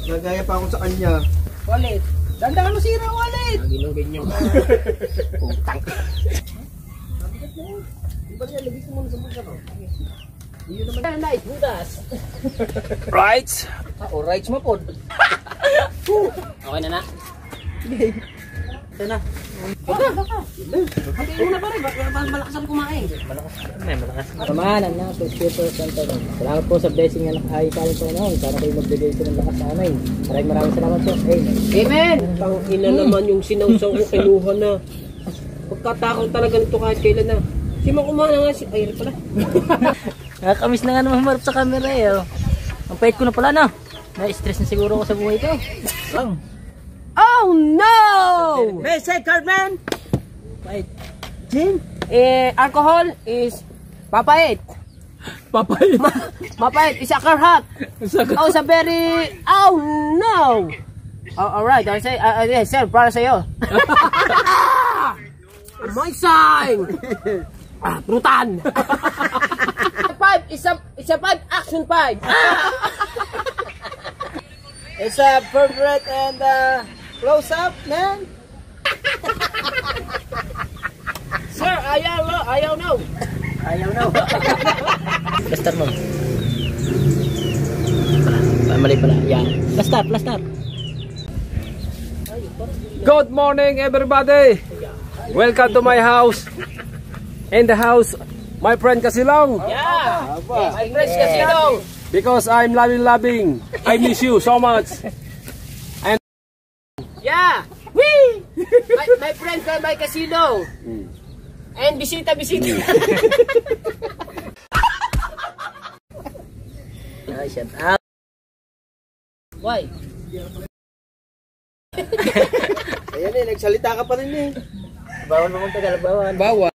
Nagaya pa ako sa kanya. Wallet. Dandaan mo sira, wallet. Nagilugin nyo. Putang. Di ba niya, lagis mo muna sa bulsa ko? Yun naman. Nice, butas. Right. Rights mo po. Okay na na. Ito na. Baka. Hindi muna pa rin. Malakas ang kumain. Malakas. Kamahalan na, Super Santo. Salamat po sa blessing na nakahikain po noon. Sana kayo magbigay ito ng lakas sa amin. Maraming salamat po. Amen! Tang ina naman yung sinawsaw ko kinuha na. Pagkatakot talaga nito kahit kailan na. Si Makumana nga si... Ay, pala. Nakakamiss na nga naman humarap sa camera eh. Ang pait ko na pala na. Na-stress na siguro ako sa buhay ko. Oh no! May say Cartman! Pait. Gin? Alcohol is papait. Papait. Mapait is a car hot. Oh, sa very... Oh no! Oh, alright, I say, yes sir, para sa'yo. My sign! Brutan! Five, it's a five, action five. It's a perfect and close up, man. Sir, ayaw no. Plaster mo. Mali pala. Yan. Plaster. Good morning, everybody. Welcome to my house. In the house, my friend Kasilong. Yeah. My friends Casino. Because I'm loving. I miss you so much. And Yeah. Wee. My friend from my casino. And bisita. Ay, shut up. Why? ayan nagsalita ka pa rin Bawal mo kung tagal. Bawal.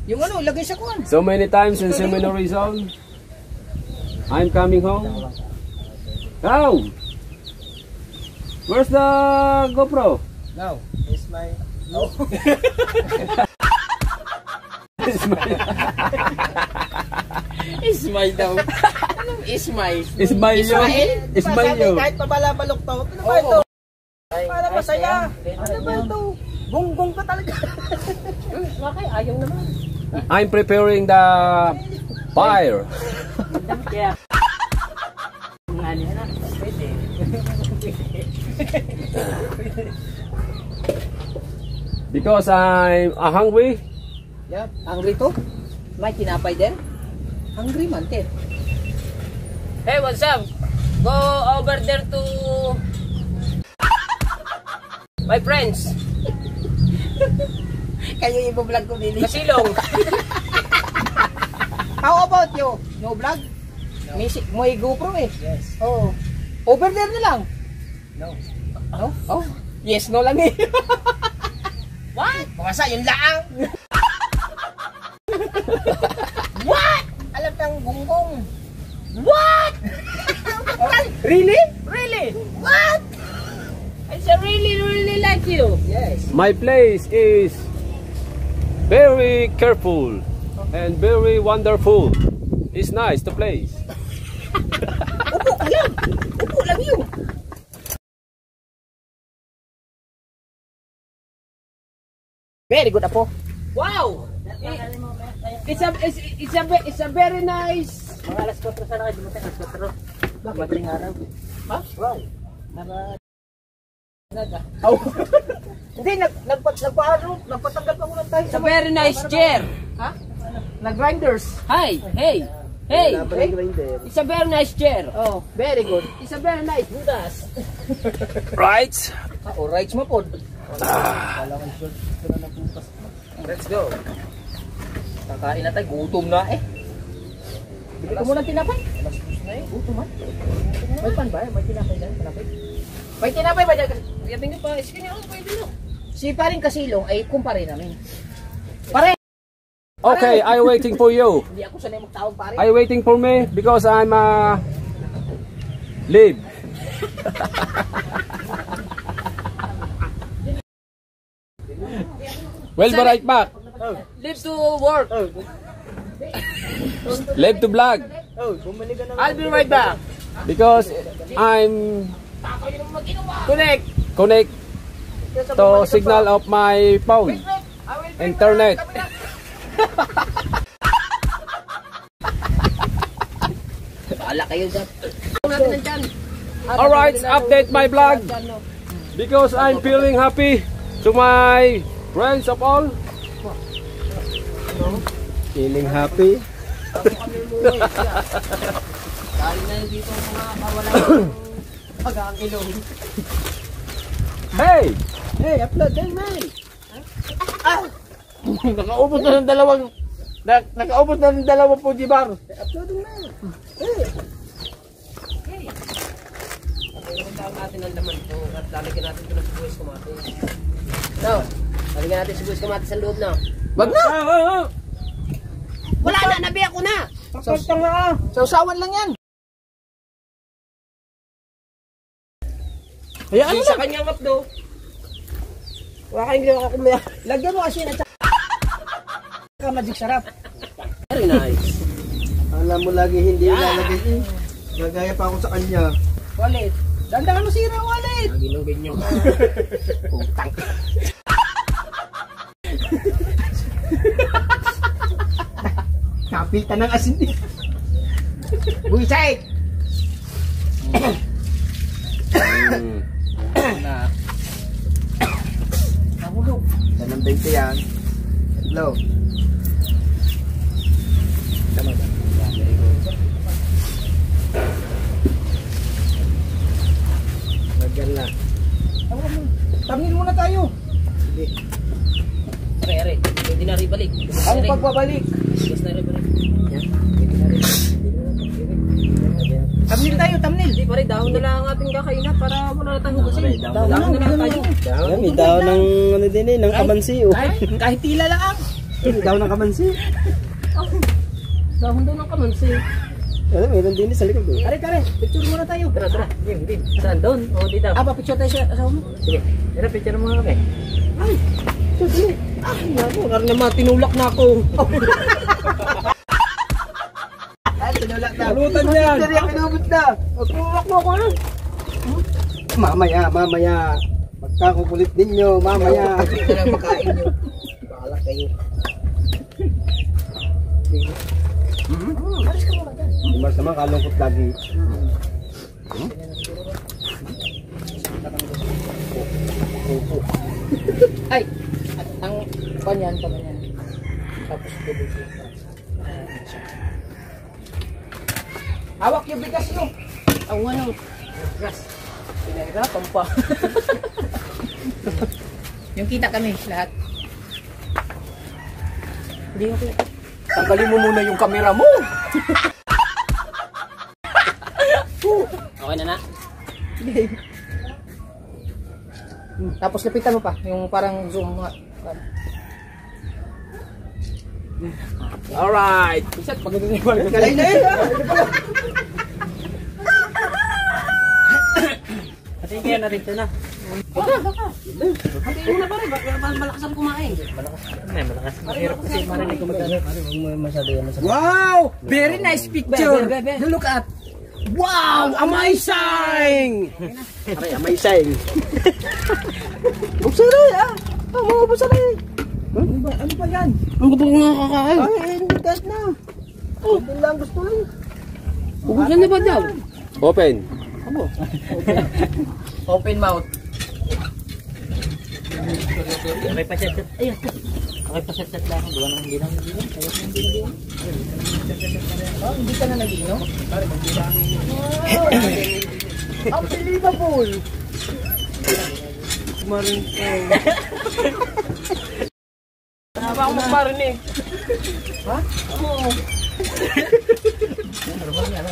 Yung ano, lagay sa kuwan. So many times in seminary zone. I'm coming home. Home. Where's the GoPro? No, it's my... No. Ismail daw. Anong Ismail? Ismail. Kahit pabalabalok to. Ano ba ito? Para masaya. Ano ba ito? Gonggong ka talaga. Bakit? Ayaw naman. I'm preparing the fire. Kaya. Nga niya na. Pwede. Because I'm hungry. Yep. Hungry to? May tinapay din? Hungry man, Ted. Hey, what's up? Go over there to... my friends. Kayo i-vlog ko din. Kasilong. How about you? No vlog? No. May GoPro eh. Yes. Oh. Over there na lang? No. No? Oh. Yes, no lang eh. What? Basta yun lang. What? Alam kang gunggong. What? Really? Really? What? I really like you. Yes. My place is very careful and very wonderful. It's nice to place. Upo ka lang. Upo lang yun. Very good, Apo. Wow! It's a very nice. Mga alas 4 sana kayo dumating. Alas 4. Madaling araw. Ha? Wow. Oh. Hindi, nagpatanggal pa muna tayo. It's a very nice chair. Ha? Nag-grinders. Hi, hey. Hey, it's a very nice chair. Oh, very good. It's a very nice butas. Right? Right mo po. Let's go. Kakain na tayo, gutom na eh. Bili ko muna tinapay. Gutom man. May pan ba? May tinapay dyan? May tinapay ba dyan? Yating nyo pa. Sige nyo, pwede nyo. Si paring Kasilong ay kumpare namin. Pare! Oh, Okay, I waiting for you. Hindi ako sanay magtawag pare. Are you waiting for me? Because I'm leave. Well, be right back. Live to work. Live to vlog. I'll be right back. Because I'm Connect. connect to signal of my phone. Internet. Bahala kayo dyan. Natin nandyan. Alright, update my vlog. Because I'm feeling happy to my friends of all. Feeling happy. Dahil na dito ang mga kawalan pag-aangilong. Hey! Hey, upload din, man. Nakaubos na ng dalawang nakaubos na ng dalawang Fuji bar. Upload din, man. Tingnan natin ang laman ito at lalagyan natin ito ng sibuyas kamatis. No, lalagyan natin sibuyas kamatis sa loob na. Wag na! Wala na, nabiyak ko na! Sausawan lang yan. Hayaan mo Sa kanyang updo. Wala kayong ginawa ka kumaya. Lagyan mo asin at saka magic sarap. Very nice. Alam mo lagi hindi ilalagay eh. Gagaya pa ako sa kanya. Wallet. Dandahan mo sira, wallet. Nagilong ganyo. Putang. Kapitan ng asin eh. Buisay! Nahulog. Yan ang 20 yan. Hello. Tama ba? Lagyan na. Tamil muna tayo. Sige. Are, hindi na rin balik. Ang pagbabalik. Yes na rin balik. Tamil tayo, tamil. Hindi pa rin, dahon na lang ang ating kakainat para wala na tayong hugasin. Dahon na lang tayo. Yan, may daw ng ano din eh, ng kamansi oh. Kahit tila lang. May daw ng kamansi. Dahon daw ng kamansi. Ano, mayroon din sa likod oh. Kare, picture muna tayo. Tara. Game. Saan doon? O dito. Papicture tayo sa asawa mo. Sige. Tara, picture mo kami. Ay, sige. Naku, narin naman, tinulak na ako. Ay, tinulak na. Pulutan yan. Hindi yan, pinubot na. Tinulak mo ako na. Mamaya. Pagkakukulit ninyo, mamaya. Ito lang pagkain nyo. Bahala kayo. Alis ka muna dyan. Mas naman, kalungkot lagi. Ay! At ang panyan. Tapos tubig. Hawak yung bigas nyo. Ang ano? Bigas. Pinahirapan pa. Yung kita kami lahat. Hindi ko kita. Tanggalin mo muna yung camera mo. Okay na. Tapos lapitan mo pa, yung parang zoom. Alright. Isat, magandang ibalik. Kalay na yun. Kasi kaya na rin ito na. Baka. Hindi una pa rin, malakas ang kumain. Malakas. Mahirap kasi marinig ko magkano. Wow! Very nice picture. Look at. Wow! Amazing! Aray, amazing. Buksaray ah! Mga buksaray. Ano pa yan? Ang gusto ko nga kakain. Ay, hindi kahit na. Hindi lang gusto eh. Ubusan na ba daw? Open. Open mouth. Okay pa set. Ayun. Okay pa set lang. Gawa nang hindi lang. Hindi ka na nag-inom? Unbelievable! Kumarin ka. Haba ako magparinig. Ha? Oo. Magaling yan.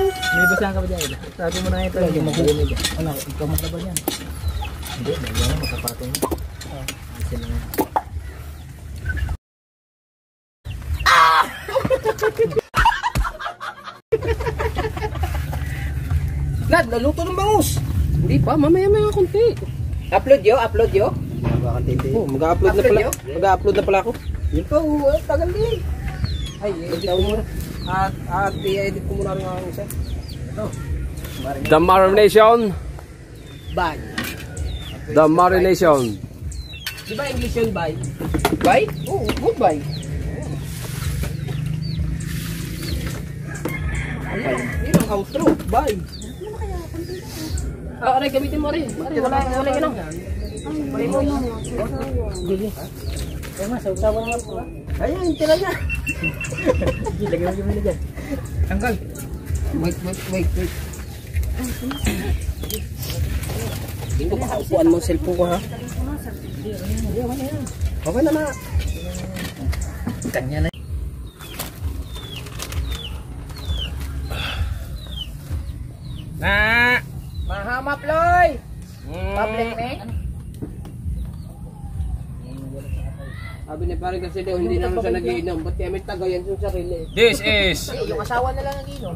May basahan ka ba dyan? Sabi mo na ito. Hindi mag-iinig. Ano? Ikaw maglaban yan. Hindi, may yan. Makapatong. Nad, naluto ng bangus. Hindi pa, mamaya-maya konti. Upload yo, upload yo. Oh, mag-upload na pala. Mag-upload na pala ako. Yun pa, tagal din. Ay, edit ko muna. At i-edit ko muna rin ang isa. Ito. The marination. Bye. The marination. Di ba English yun, bye? Bye? Oo, goodbye. Yun ang outro. Bye. Aray, gamitin mo rin. Wala yun ang. Wala mo yun. Sige. Kaya mas, usawa naman po. Ayan, talaga. Lagyan mo yung dyan. Tanggal. Wait. Hindi ko makaupuan mo cellphone ko, ha? Okay na na. Kanya na. Mahamap, Loy! Public neck? Sabi ni pare kasi daw, hindi naman siya nag-iinom. Ba't kaya may tagayan sa sarili? This is Yung asawa na lang nag-iinom.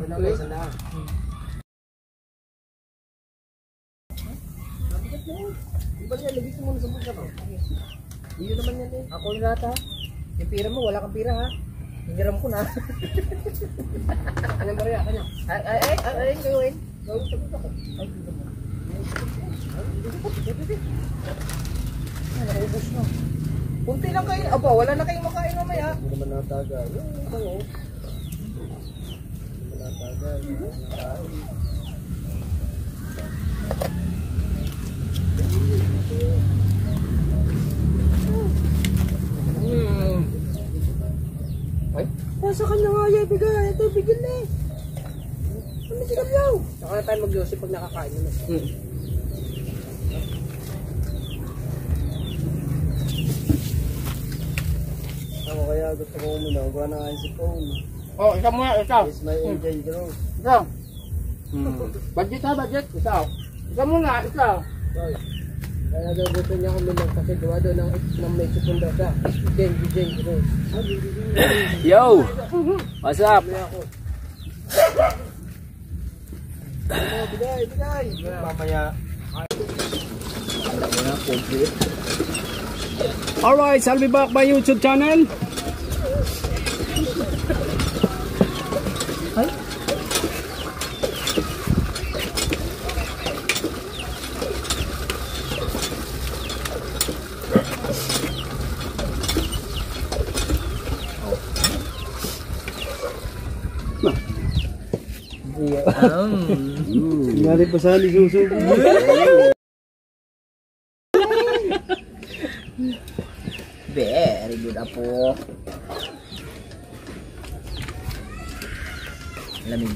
Di ba niya, lagis mo muna sa bulsa ko. Iyo naman yan eh. Ako yung lata. Yung pira mo, wala kang pira ha. Hiniram ko na. Anong bariya? Kanya? Ay, gawin. Gawin sa bulsa ko. Ay, nakaubos na. Kunti lang kayo. Aba, wala na kayong makain mamaya. Hindi naman natagal. Hindi naman natagal. Ay, nasa kanya nga yan. Bigay. Ito, bigyan na eh. Ano si Kamyaw? Saka na tayo mag-yosip pag nakakain mo na. Ako kaya gusto ko uminom. Gawa na nga si phone. Oh, isa muna, isa. It's my engine growth. Isa. Budget ha, budget. Isa. Isa muna, isa. Kaya daw gusto niya uminom kasi gawa doon ng may sekunda siya. Engine growth. Yo. What's up? Bigay. Mamaya. Alright, I'll be back my YouTube channel. Nangyari pa saan isusubo. Very good, Apo. Lamig.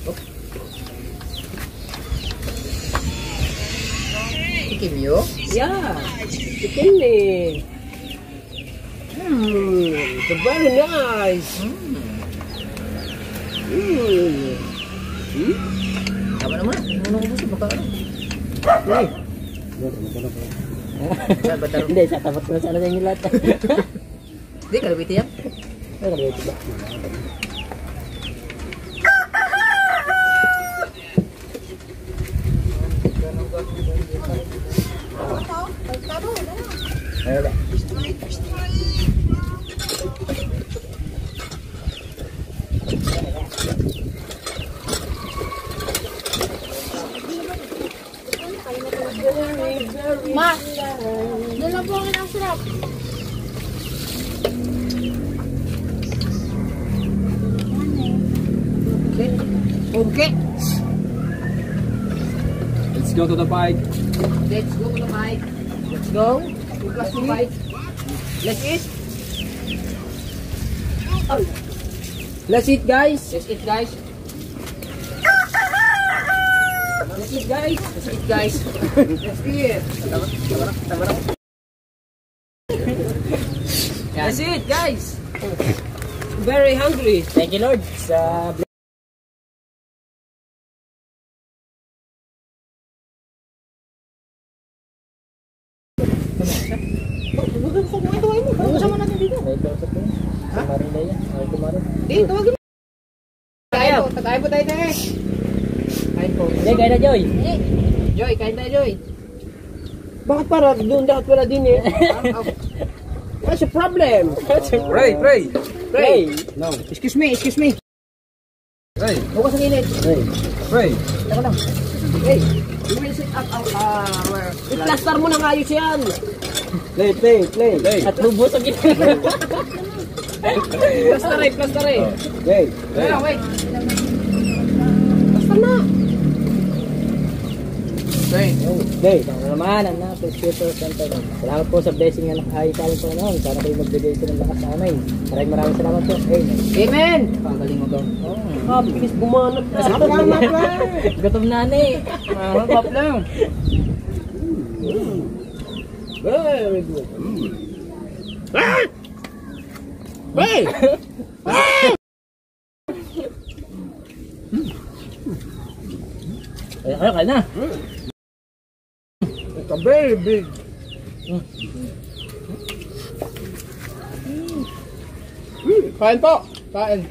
Oh. Tikim nyo? Yeah. Chicken eh. It's very nice. Tama naman. Ano ko gusto? Baka ano? Hindi, sa tapat ko na sana sa inyo lahat. Hindi, kalabiti yan. Ay, kalabiti ba? Ma, nalabongin ang sarap. Okay. Let's go to the bike. Let's go to the bike. Let's go. Let's go bike. Let's eat. Let's eat, guys. Let's eat, guys. Let's eat, guys. Let's eat, guys. Let's eat. Let's eat, guys. Very hungry. Thank you, Lord. Sa Kasama natin dito. may kausap ko. Sa Marinaya. Ay, kumarin. Di, tawagin mo. Tagay po tayo, Kain po. Joy, kain na Joy. Joy, kain na Joy. Bakit para doon dapat wala din eh? What's the problem? Pray, pray. Pray. No. Excuse me, excuse me. Pray, Bukas ang init. pray. Teka lang. Hey, you will sit up. I-plaster mo ng ayos yan. Play, play, play. Play. At lubos ang gitna. Plaster eh, plaster eh. Joy. Wait. Plaster na. Wait. Joy, ito naman ang Spiritual Center. Salamat po sa blessing na nakahikaling po noon. Sana kayo magbigay ito ng lakas sa amin. Maraming salamat po. Amen. Amen. Pagaling mo daw. Bilis bumanat na. Gutom na ni. Mahapap lang. Very good. Hey! Kaya na. It's a very big. Kain po. Kain.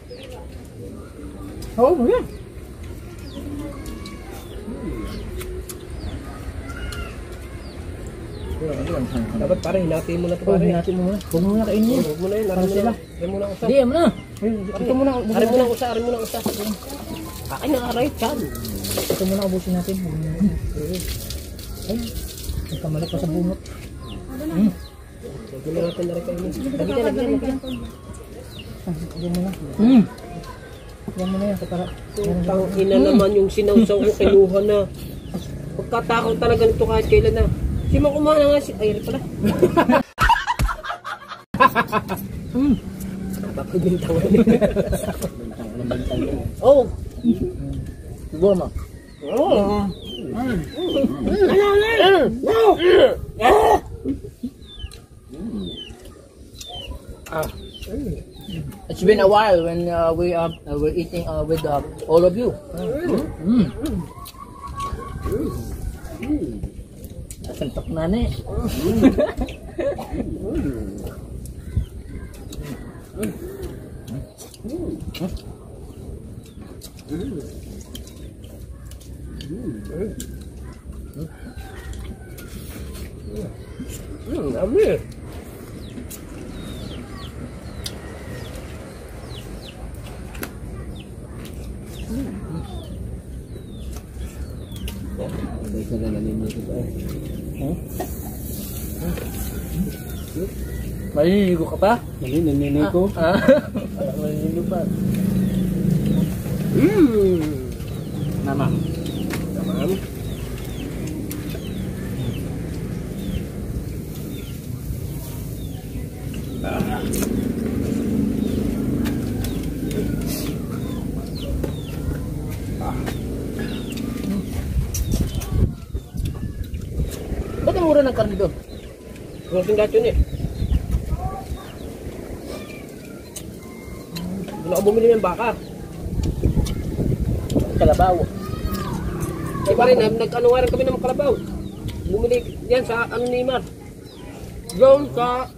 Oh, yeah. Dapat parang hinati mo na ito pare. Hinati mo muna. Huwag mo muna kainin yun. Huwag mo na yun. Para sila. Aray mo na usa. Hindi, mo na. Ito mo na. Aray mo na usa. Aray mo na usa. Kain na aray. Chan. Ito muna ubusin natin. Ay, nagkamali pa sa bunot. Lagyan na natin na rin kayo. Lagyan. Yan mo na. Yan mo na yan. Para Tang ina naman yung sinawsaw ko kinuha na. Pagkatakot talaga nito kahit kailan na. Si Makumahan na nga si... Ay, rin pala. Napakabintangan niya. Oh! siguro mo. Oh! It's been a while when we're eating with all of you. Santok na na eh. Dami. Maliligo ka pa? Naninigo. Maliligo pa. Namam. Ba't ang mura ng karne doon? Rosing gacho ni. Doon ako bumili ng baka. Kalabaw. Ay pa rin, nag-ano nga rin kami ng kalabaw. Bumili yan sa ano ni Mar. Doon sa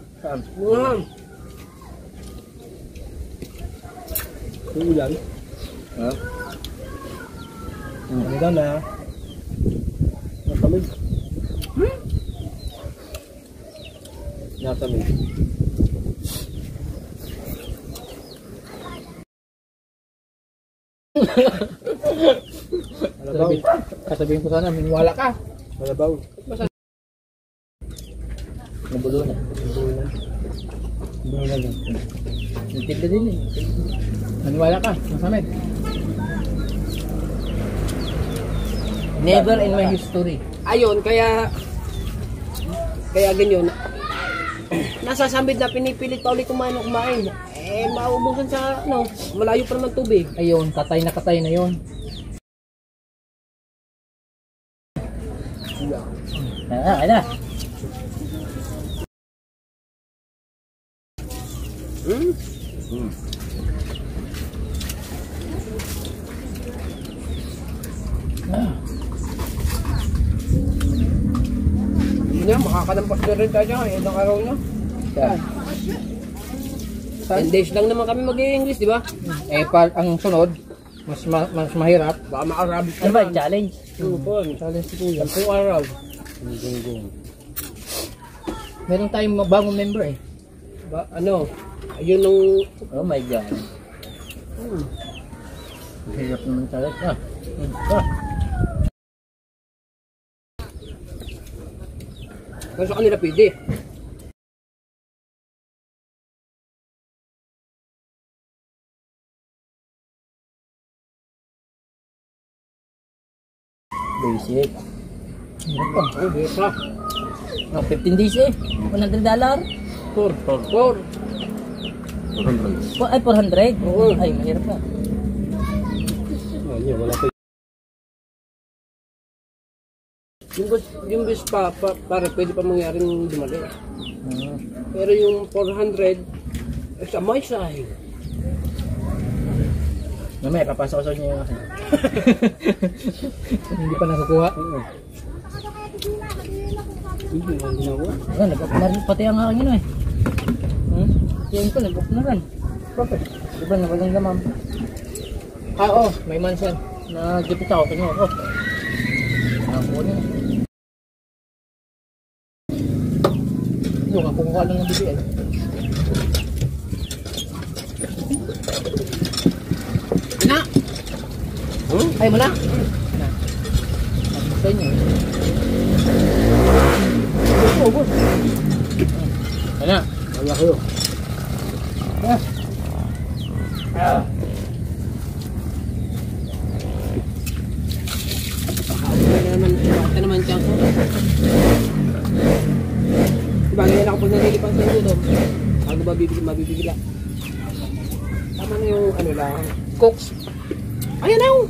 Wuhan. Ulan. Ha? Ano daw na? Nakamig. Nakamig. Kasabihin ko sana, minwala ka. Malabaw. Nabulo na. Nagtinda din eh. Maniwala ka, masamit. Never in my history. Ayun, kaya ganyan. Nasasambit na pinipilit pa ulit kumain. Eh, maubusan sa, malayo pa naman tubig. Ayun, katay na yun. Kaya na. Hindi na, makakadampas na rin tayo. Ilang araw na. 10 days lang naman kami mag-i-English, di ba? Eh, ang sunod, Mas mahirap. Baka makarabit Ano ba yung challenge? Challenge si Kuya. 10 araw. Meron tayong bagong member eh. Ano? Yun nung... Oh my God. Hirap naman challenge. Kung sa kanila pwede. Basic. Hirap pa. Oh, hirap pa. 15 days eh. $100. 4. Ay, 400? Oo. Ay, mahirap pa. Ayun, wala pa. Yung bus pa, para pwede pa mangyaring dumali. Pero yung 400, sa my side. Mamaya, papasok ko sa inyo yung akin. Hindi pa nakukuha. Nag-off na rin pati ang aking ino eh. Yan ko, nag-off na rin. Bakit? Diba na walang lamam? Oo, may mansion. Nagipit ako, kanya ako. Nakakuha niya. Yung ako kukuha lang ng BBL. Na! Ay mo na! Na. Sa inyo. Ubus. Ano? Wala kayo. Bakit naman siya ko? Bagay na ako pag nalilipan sa ulo. Bago mabibigla. Tama na yung ano lang. Cooks. Ayan na yung.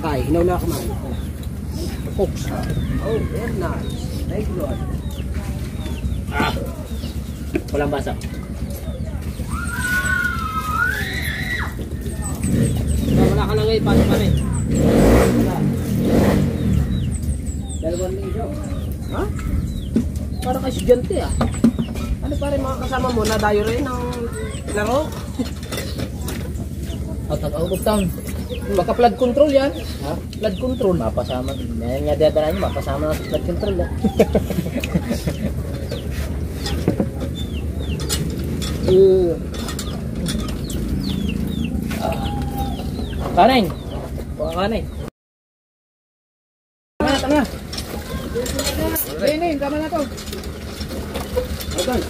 Ay, hinaw na ako man. Cooks. Oh, very nice. Thank you, Lord. Walang basa. Wala ka lang ngayon, paano pa rin? Wala. Dalawang linggo. Ha? Parang estudyante ah. Ano pa rin mga kasama mo na dayo rin ng laro? Out of town. Baka flood control yan. Ha? Flood control. Mapasama. Yan nga dadala nyo, mapasama na sa flood control. Kanin! Buka kanin. Tanga. Ayun, tama na to. Ayan.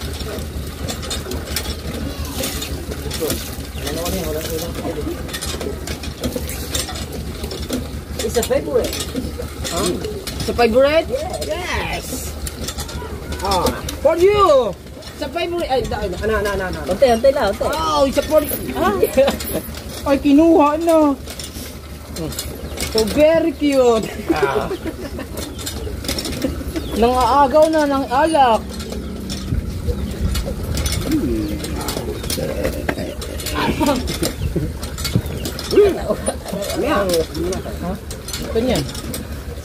It's a favorite. Huh? Sa favorite? Yes! Ah, for you! Sa favorite, ay, ana. Unti lang, unti. Oh, it's a for you. Ah. Ay, kinuha na. So very cute. Nangaagaw na ng alak. Ha? Ito niyan.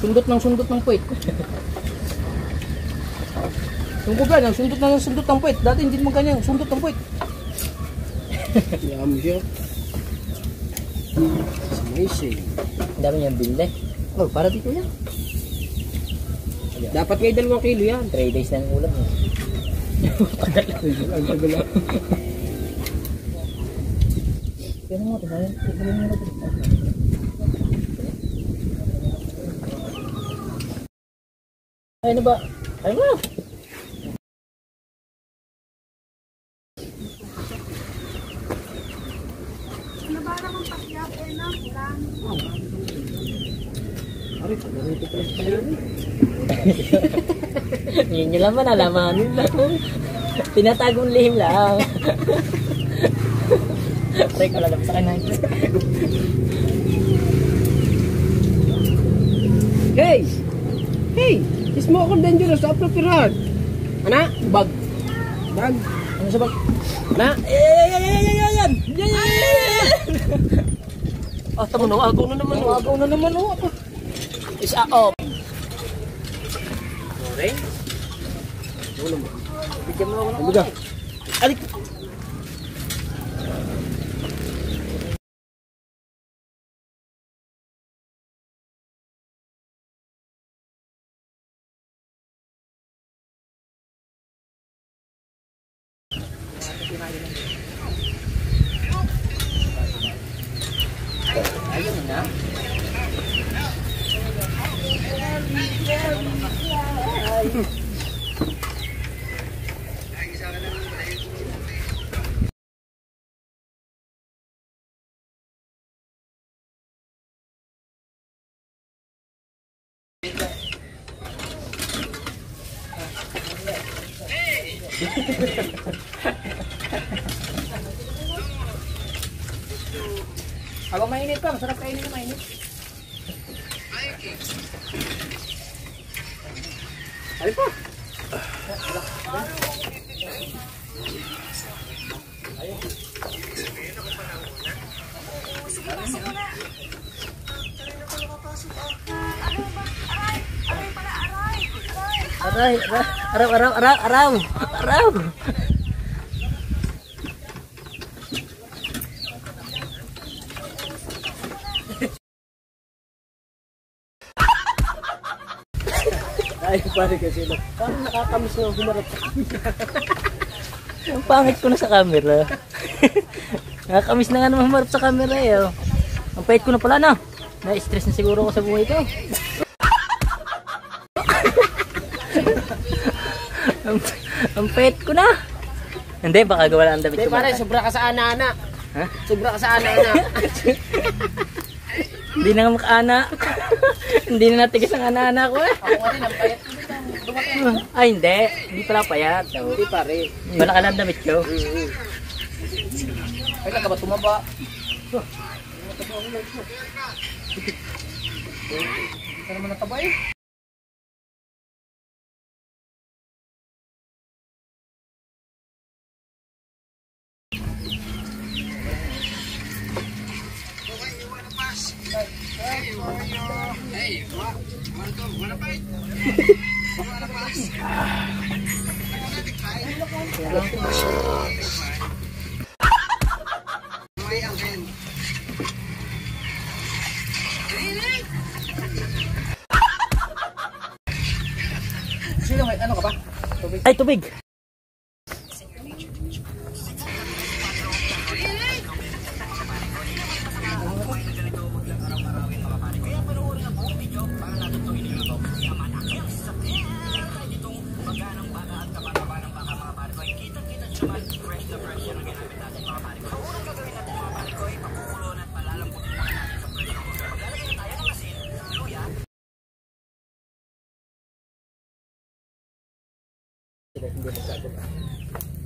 Sundot ng puwit. Yung ko ba, sundot ng puwit. Dati hindi mo ganyan, sundot ng puwit. Yum, yum. It's amazing. Ang dami niyang bilde. Oh, para dito yan. Dapat ngay 2 kilo yan. 3 days na ang ulam. Ang tagal lang. Pero mo, tignan mo na ito. Ay, ano ba? Ay mo! Ngayon nyo lang ba nalaman? Tinatagong lihim lang. Teka, lalabas sa kanan. Hey! Hey! It's more dangerous to appropriate. Ana? Bag. Bag. Ano sa bag? Ana? Yan! Ah, tama na. Agaw na naman. Agaw na naman. Is off. Okay? Bigyan mo ako ng Alik! Habang mainit pa, masarap kainin na mainit. Alin pa? Aray, araw. Ay, pare kasi no. Parang nakakamiss na humarap sa camera. Ang pangit ko na sa camera. Nakakamiss na nga naman humarap sa camera eh. Oh. Ang pait ko na pala na. Na-stress na siguro ako sa buhay ko. Ang pait ko na. Hindi, baka gawa lang ang damit ko. Hindi pare, sobra ka sa ana-ana. Ha? Sobra ka sa ana-ana. Hindi na nga makaana. Hindi na natigas ang ana-ana ko eh. Ako rin, ang payat. Ay, hindi. Hindi pala payat. Hindi pare. Wala ka lang damit ko. Ay, ka ba tumaba? Hindi ka naman nataba eh. Sino may ano ka ba? Tubig. Ay, tubig.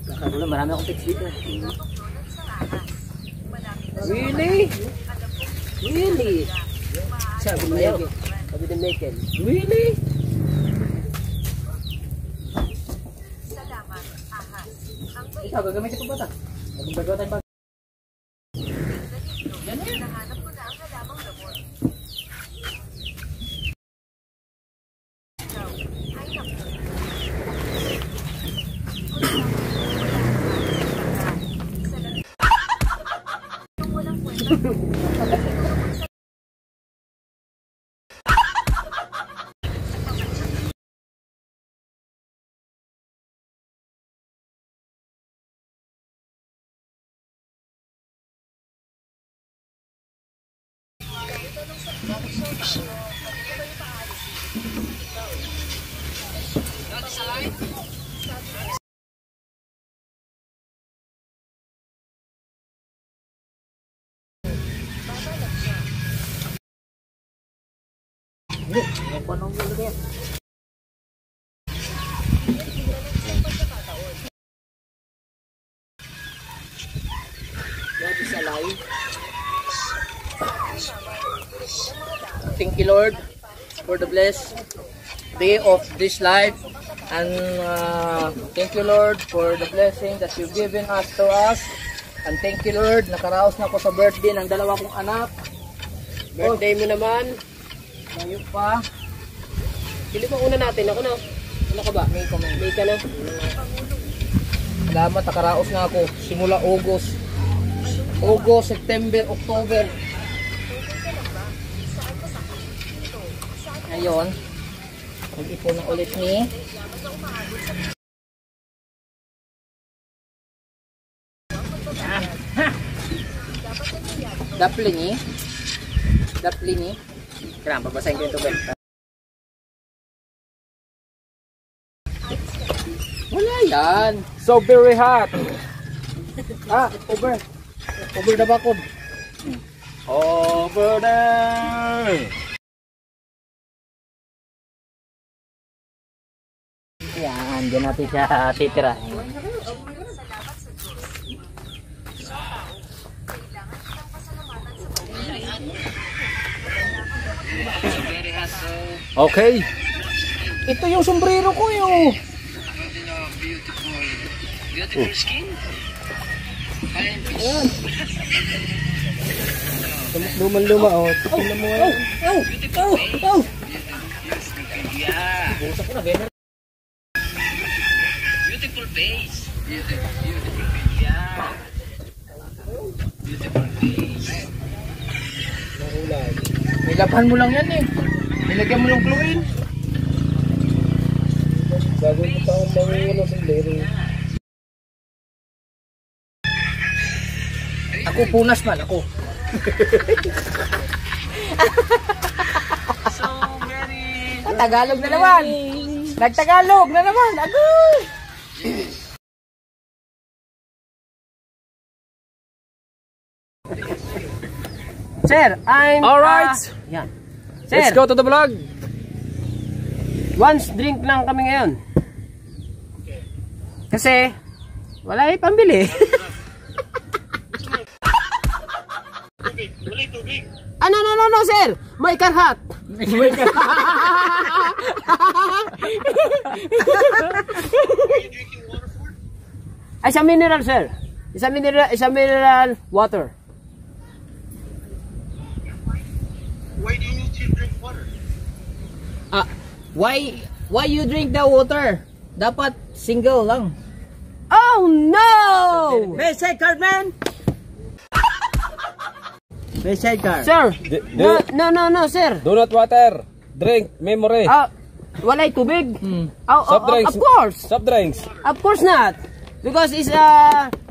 Nakagulo, marami akong text dito. Really? Really? Sabi ni Michael. Really? Ikaw, gagamitin ko ba ito? Magagawa tayo pa. Thank you, Lord, for the blessed day of this life, and thank you, Lord, for the blessing that you've given to us, and thank you, Lord, nakaraos na ako sa birthday ng dalawa kong anak. Birthday mo naman. Ngayon pa. Pili pa una natin. Ako na. Ano ka ba? May ka na. Salamat, nakaraos na ako. Simula August, September, October. Ngayon, mag-ipon na ulit ni Daplini. Kailangan, babasahin ko yung tubig. Wala yan. So very hot. Over the bakod. Over there. Yan, dyan natin siya titira. Okay. Ito yung sombrero ko yung. Beautiful skin. Ayan. Luma-luma oh. Tingnan mo ngayon. Oh. Yeah. Busak ko na, ganyan. Beautiful face. Beautiful face. Yeah. Beautiful face. Mahulay. Nilapan mo lang yan eh. Nilagyan mo ng chlorine. Bago ko pa ang mga sombrero. Ako punas man, ako. So very. Tagalog na naman. Nagtagalog na naman. Agoy! Sir, I'm... Alright. Yan. Let's Sir, go to the vlog. Once drink lang kami ngayon. Kasi wala eh pambili. No, sir. May karhat. Ay, sa mineral, sir. Isa mineral water. Why do you need to drink water? why you drink the water? Dapat single lang. Oh no! May sidecar, man! May sidecar. Sir. No, sir. Do not water. Drink. Memory. Walay tubig. Soft drinks. Of course. Soft drinks. Of course not. Because it's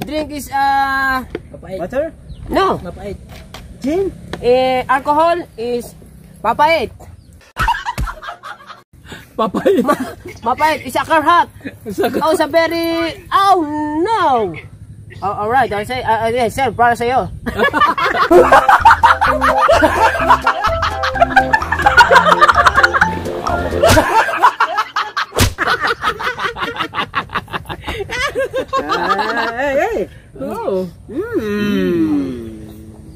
drink is Mapait. Water? no. Mapait. Gin? Alcohol is papait. Papay. Mapait is a karhat. Oh, it's a very no. All right. I say yes, sir, para sa iyo. Hey. Oh.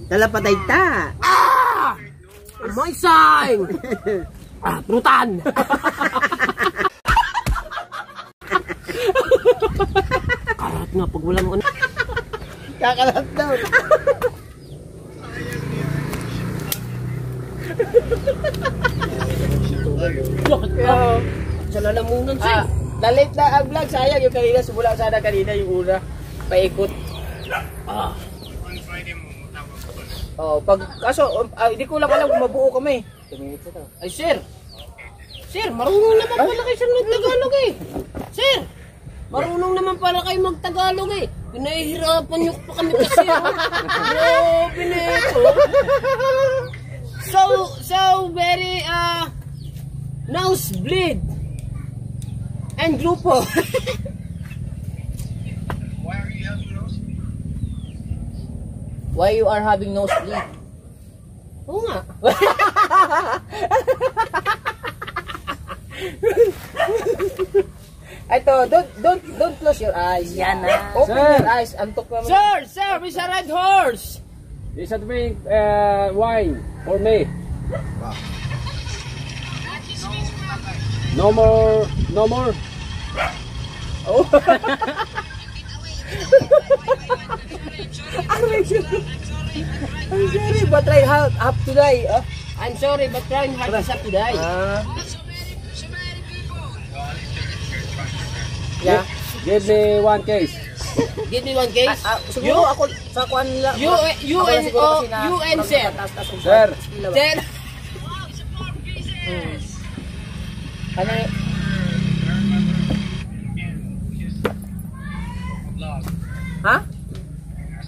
Talapatay ta. My sign. Prutan. Karat nga pag walang ano. Kakalat daw. Sa lalamunan siya. Lalit na ang vlog. Sayang yung kanina. Sumula sana kanina yung una. Paikot. Oh, kaso hindi ko lang alam kung mabuo kami. Ay, sir. Sir, marunong naman pala kayo sir mag-Tagalog eh. Sir, marunong naman pala kayo mag-Tagalog eh. Pinahihirapan niyo pa kami kasi. Grabe na ito. So very nosebleed and grupo. Why are you having nosebleed? Why you are having nosebleed? Oo nga. Ito, don't close your eyes. Yan na. Open Sir. your eyes. Antok naman. Sir, it's a red horse. Is a drink wine for me. No more. Oh. I'm sorry, but I have to die. I'm sorry, but trying hard is up to die. Yeah. Give me one case. Give me one case. Siguro ako sa kuan nila. You and sir. Sir. Sir. Ano yun? Vlog. Ha? I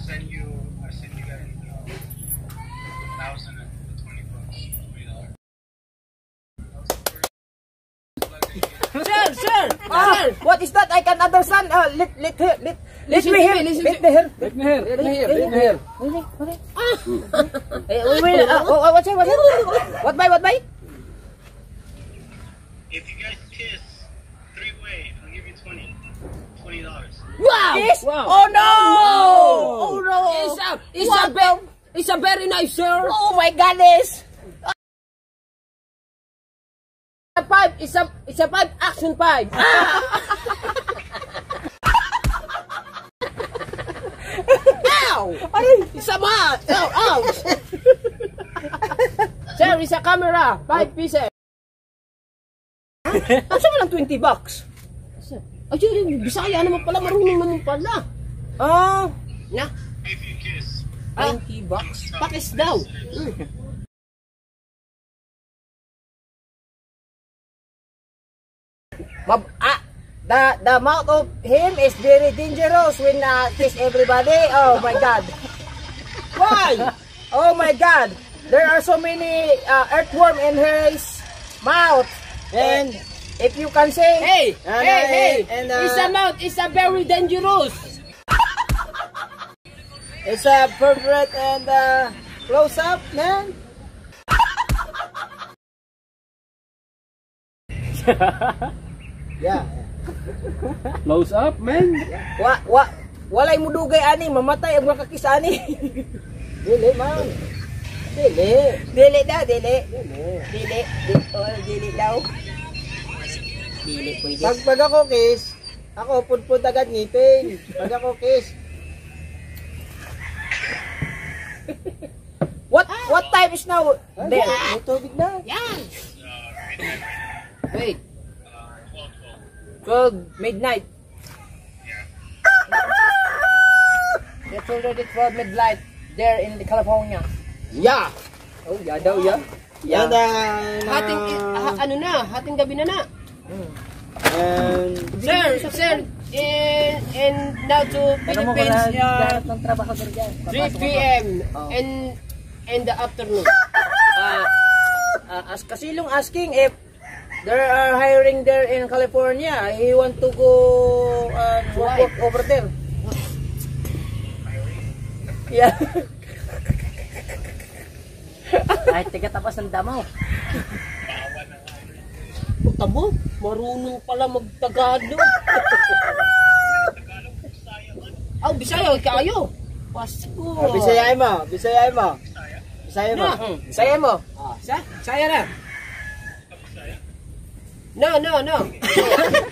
send you guys $1,000 $20. Sir. What is that? I can understand. Let me hear. Listen to me. Let me hear. Let me hear. Wait. What by? If you guys kiss 3 ways, Wow! Kiss? Wow. Oh no! Oh, Oh no! It's a very nice, sir. Oh my goodness! It's a 5 action 5. Ow! Ay! Isa ma! Ow! Ouch! Sir, it's a camera. 5 pieces. Asa mo lang $20? Ay, Bisaya naman pala. Marunong naman pala. Ah, Na? If you kiss, $20. Pakis daw. The mouth of him is very dangerous when kiss everybody. Oh my God! Why? Oh my God! There are so many earthworm in his mouth, and if you can say, Hey! And, Hey! Hey! and, It's a mouth. It's a very dangerous. it's a perfect and close up, man. Yeah. Close up, man. Walay mo dugay ani, mamatay ang makakis ani. Dili man. Dili daw, dili. Dili daw. Dili pwede. Pag ako kiss, ako pudpud agad ngipin. Pag ako kiss. What time is now? There. May tubig na. Yan! Wait. 12 midnight. It's already 12 midnight there in the California. Yeah! Oh, yeah daw, yeah. Yeah. And Hating, ano na? Hating gabi na na. and Sir, and now to Philippines, 3 p.m. in the afternoon. as Kasilong asking if there are hiring there in California, he want to go work over there. Yeah. Ay, tiga tapas ng damaw. Puta mo, marunong pala mag-Tagalog. Oh, Bisaya, kayo. Pasko. Bisaya mo. Bisaya mo. Saya mo. Saya na. No.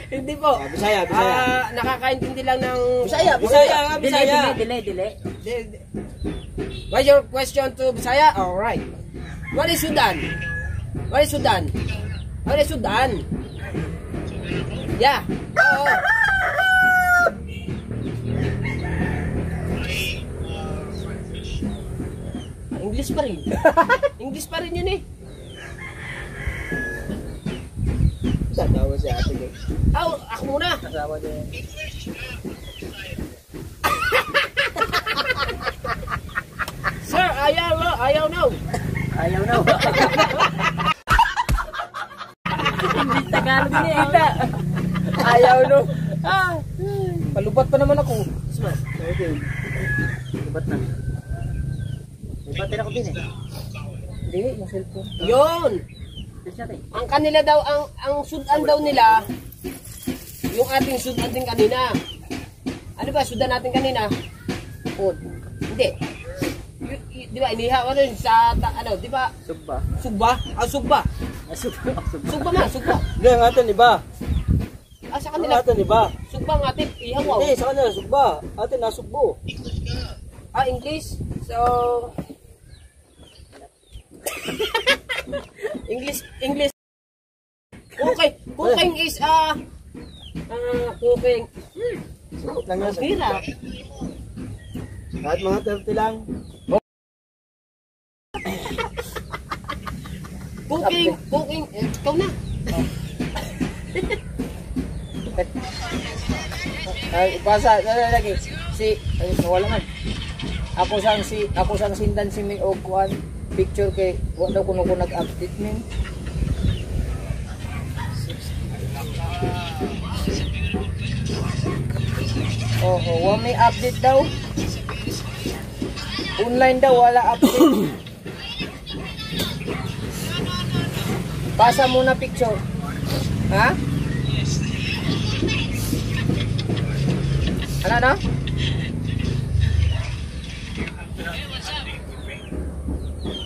Hindi po. Bisaya. Nakakaintindi lang ng Bisaya. Delay. What's your question to Bisaya? All right. What is Sudan? Yeah. Oo. English pa rin. English pa rin yun eh. Tatawa si ate ko. Ako muna. Kasama niya. Sir, ayaw no. Ayaw na. Hindi Tagalog niya. Ayaw no. Palubat pa naman ako. Okay. Lubat na. Lubat din ako din eh. Hindi, yung cellphone. Yun. Ang kanila daw, ang sudan daw nila, yung ating sudan din kanina. Ano ba, sudan natin kanina? Food. Hindi. Di ba, iniha ko rin sa, di ba? Sugba. Sugba? Sugba. Sugba. Hindi, ang atin iba. Sa Ang kanila, atin iba. sugba ang atin. Ihawaw. Hindi, sa kanila sugba. Atin nasugbo. English. So, English. Cooking is, cooking. Sakit lang yan. Hirap. Kahit mga 30 lang. Cooking, ikaw na. Ipasa, lagi. Wala man. Ako sang sindan si May Ogwan. Picture kay, wala ko nag-update min. Wala may update daw. Online daw, wala update. Pasa muna picture. Ha? Ano?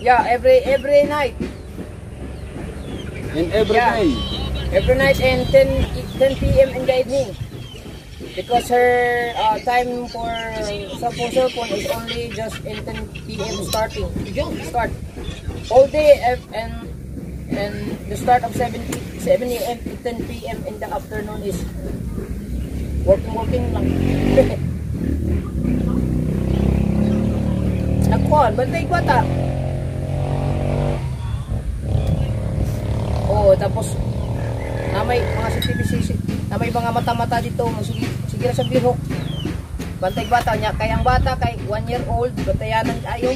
Yeah, every night. In every Yeah. day. Every night and 10 p.m. in the evening. Because her time for cell phone is only just in 10 p.m. starting. Start. All day and the start of 7 a.m. to 10 p.m. in the afternoon is working lang. Nagkuhan, bantay bata. Oo, tapos na may mga CCTV, na may mga mata-mata dito, sige sa bihok. Bantay bata niya, kay ang bata kay 1 year old, bantayanan ayo.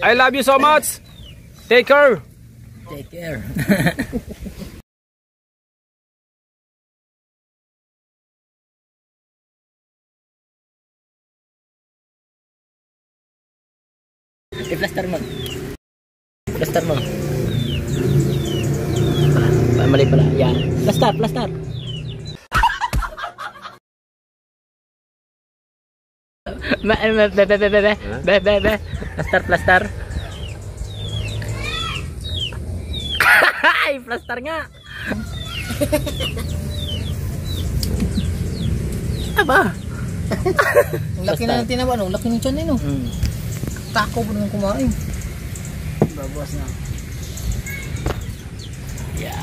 I love you so much. Take care. Take care. I-plaster mo. Plaster mo. Mali pala. Yan. Plaster. Plaster. Ay, plaster nga. Aba. Ang laki na ng tinawa, no? Laki ng tiyan no? Tako po naman kumain. Babawas na. Yeah.